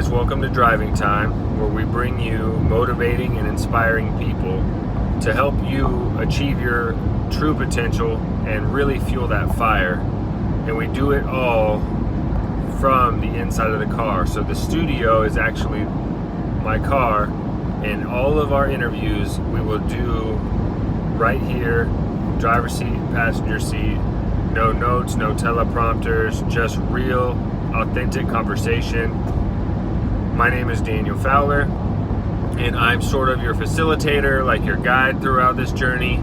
guys, welcome to Driving Time, where we bring you motivating and inspiring people to help you achieve your true potential and really fuel that fire. And we do it all from the inside of the car. So the studio is actually my car, and all of our interviews we will do right here, driver's seat, passenger seat, no notes, no teleprompters, just real, authentic conversation. My name is Daniel Fowler, and I'm sort of your facilitator, like your guide throughout this journey.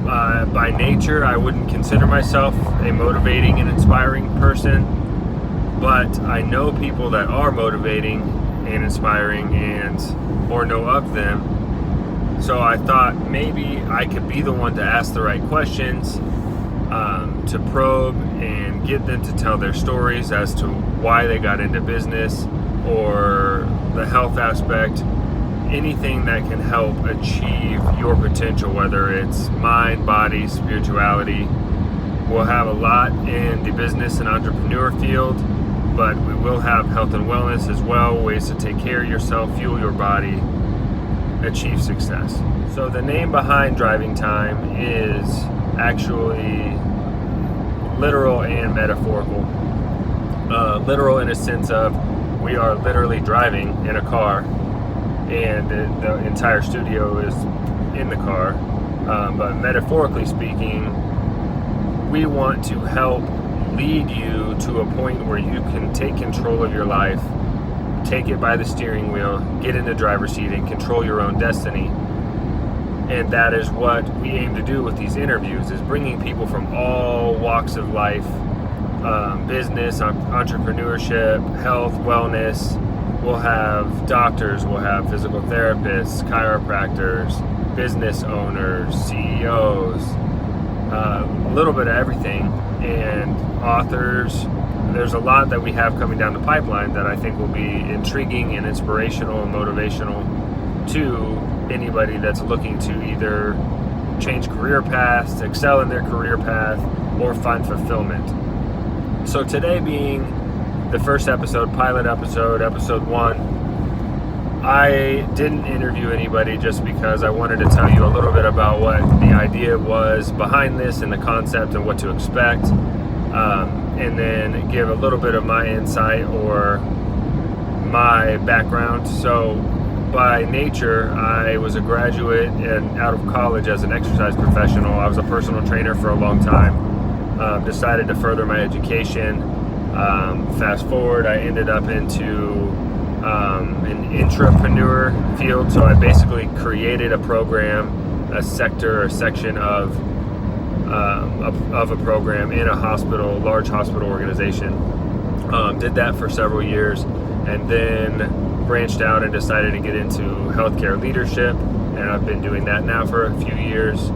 By nature, I wouldn't consider myself a motivating and inspiring person, but I know people that are motivating and inspiring or know of them. So I thought maybe I could be the one to ask the right questions, to probe and get them to tell their stories as to why they got into business or the health aspect, anything that can help achieve your potential, whether it's mind, body, spirituality. We'll have a lot in the business and entrepreneur field, but we will have health and wellness as well, ways to take care of yourself, fuel your body, achieve success. So the name behind Driving Time is actually literal and metaphorical. Literal in a sense of we are literally driving in a car, and the entire studio is in the car. But metaphorically speaking, we want to help lead you to a point where you can take control of your life, take it by the steering wheel, get in the driver's seat, and control your own destiny. And that is what we aim to do with these interviews, is bringing people from all walks of life, business, entrepreneurship, health, wellness. We'll have doctors, we'll have physical therapists, chiropractors, business owners, CEOs, a little bit of everything, and authors. There's a lot that we have coming down the pipeline that I think will be intriguing and inspirational and motivational to anybody that's looking to either change career paths, excel in their career path, or find fulfillment. So today being the first episode, pilot episode, episode 1, I didn't interview anybody just because I wanted to tell you a little bit about what the idea was behind this and the concept and what to expect, and then give a little bit of my insight or my background. So by nature, I was a graduate and out of college as an exercise professional. I was a personal trainer for a long time. Decided to further my education. Fast forward, I ended up into an intrapreneur field. So I basically created a program, a section of a program in a hospital, large hospital organization. Did that for several years, and then branched out and decided to get into healthcare leadership, and I've been doing that now for a few years,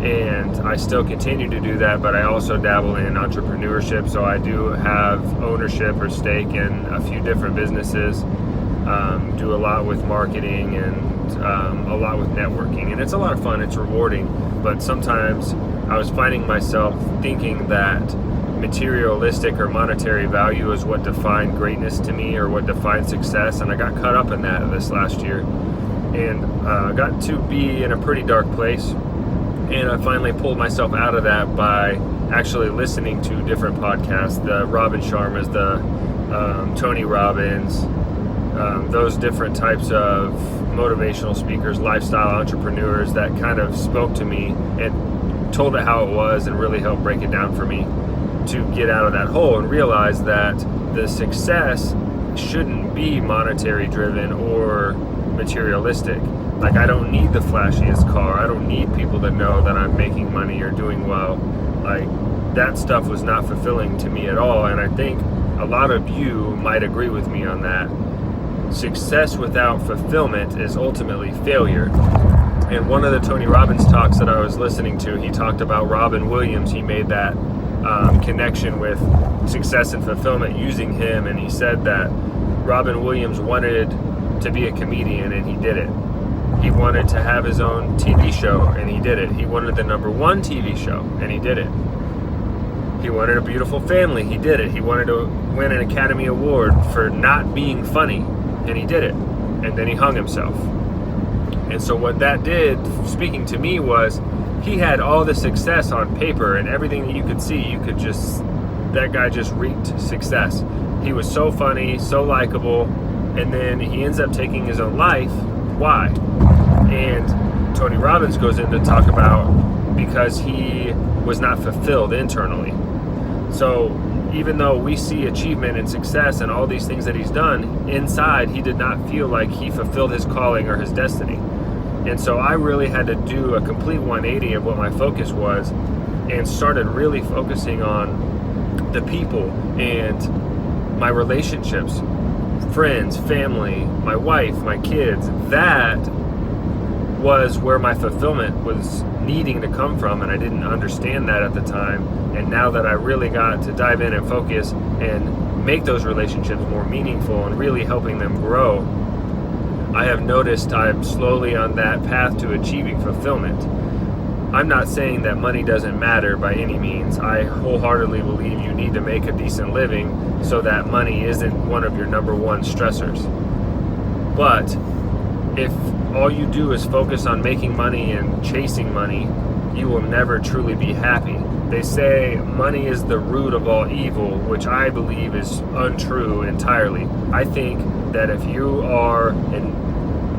and I still continue to do that, but I also dabble in entrepreneurship. So I do have ownership or stake in a few different businesses, do a lot with marketing and a lot with networking, and it's a lot of fun, it's rewarding. But sometimes I was finding myself thinking that materialistic or monetary value is what defined greatness to me or what defined success, and I got caught up in that this last year, and got to be in a pretty dark place. And I finally pulled myself out of that by actually listening to different podcasts, the Robin Sharmas, the Tony Robbins, those different types of motivational speakers, lifestyle entrepreneurs that kind of spoke to me and told it how it was and really helped break it down for me to get out of that hole and realize that the success shouldn't be monetary driven or materialistic. Like, I don't need the flashiest car. I don't need people to know that I'm making money or doing well. Like, that stuff was not fulfilling to me at all. And I think a lot of you might agree with me on that. Success without fulfillment is ultimately failure. And one of the Tony Robbins talks that I was listening to, he talked about Robin Williams. He made that connection with success and fulfillment using him. And he said that Robin Williams wanted to be a comedian, and he did it. He wanted to have his own TV show, and he did it. He wanted the #1 TV show, and he did it. He wanted a beautiful family. He did it. He wanted to win an Academy Award for not being funny, And he did it. And then he hung himself. And so what that did, speaking to me, was he had all the success on paper, and everything that you could see, that guy just reeked success. He was so funny, so likable, and then he ends up taking his own life. Why? And Tony Robbins goes in to talk about because he was not fulfilled internally. So even though we see achievement and success and all these things that he's done, inside he did not feel like he fulfilled his calling or his destiny. And so I really had to do a complete 180 of what my focus was, and started really focusing on the people and my relationships, friends, family, my wife, my kids. That was where my fulfillment was needing to come from, and I didn't understand that at the time. And now that I really got to dive in and focus and make those relationships more meaningful and really helping them grow, I have noticed I'm slowly on that path to achieving fulfillment. I'm not saying that money doesn't matter by any means. I wholeheartedly believe you need to make a decent living so that money isn't one of your number one stressors. But if all you do is focus on making money and chasing money, you will never truly be happy. They say money is the root of all evil, which I believe is untrue entirely. I think that if you are an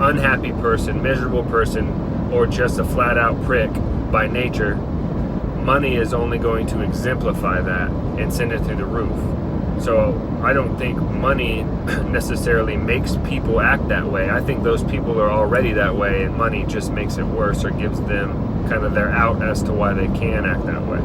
unhappy person, miserable person, or just a flat out prick by nature, money is only going to exemplify that and send it through the roof. So I don't think money necessarily makes people act that way. I think those people are already that way, and money just makes it worse or gives them kind of their out as to why they can act that way.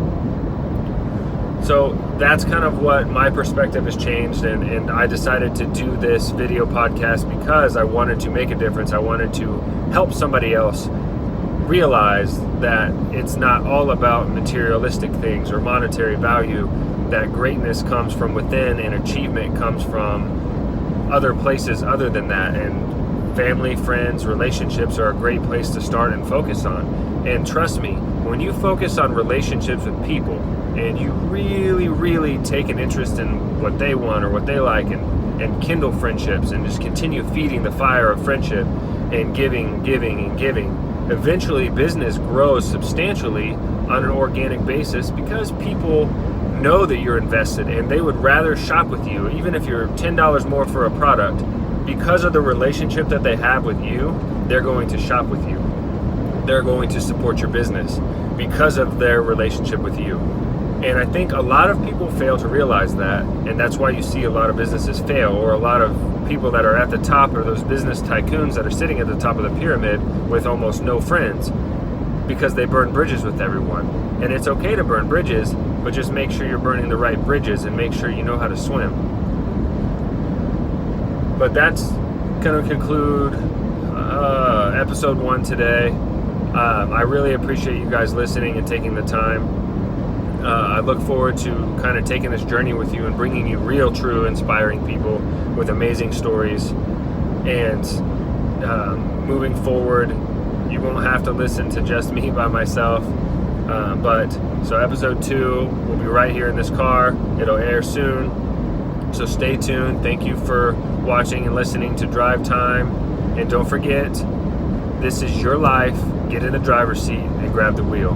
So that's kind of what my perspective has changed, and I decided to do this video podcast because I wanted to make a difference. I wanted to help somebody else realize that it's not all about materialistic things or monetary value, that greatness comes from within and achievement comes from other places other than that. And family, friends, relationships are a great place to start and focus on. And trust me, when you focus on relationships with people and you really, really take an interest in what they want or what they like, and kindle friendships and just continue feeding the fire of friendship and giving, eventually business grows substantially on an organic basis because people know that you're invested and they would rather shop with you, even if you're $10 more for a product. Because of the relationship that they have with you, they're going to shop with you. They're going to support your business because of their relationship with you. And I think a lot of people fail to realize that, and that's why you see a lot of businesses fail, or a lot of people that are at the top, or those business tycoons that are sitting at the top of the pyramid with almost no friends, because they burn bridges with everyone. And it's okay to burn bridges, but just make sure you're burning the right bridges and make sure you know how to swim. But that's going to conclude episode 1 today. I really appreciate you guys listening and taking the time. I look forward to kind of taking this journey with you and bringing you real, true, inspiring people with amazing stories. And moving forward, you won't have to listen to just me by myself. So episode 2 will be right here in this car. It'll air soon. So stay tuned. Thank you for watching and listening to Drive Time. And don't forget, this is your life. Get in the driver's seat and grab the wheel.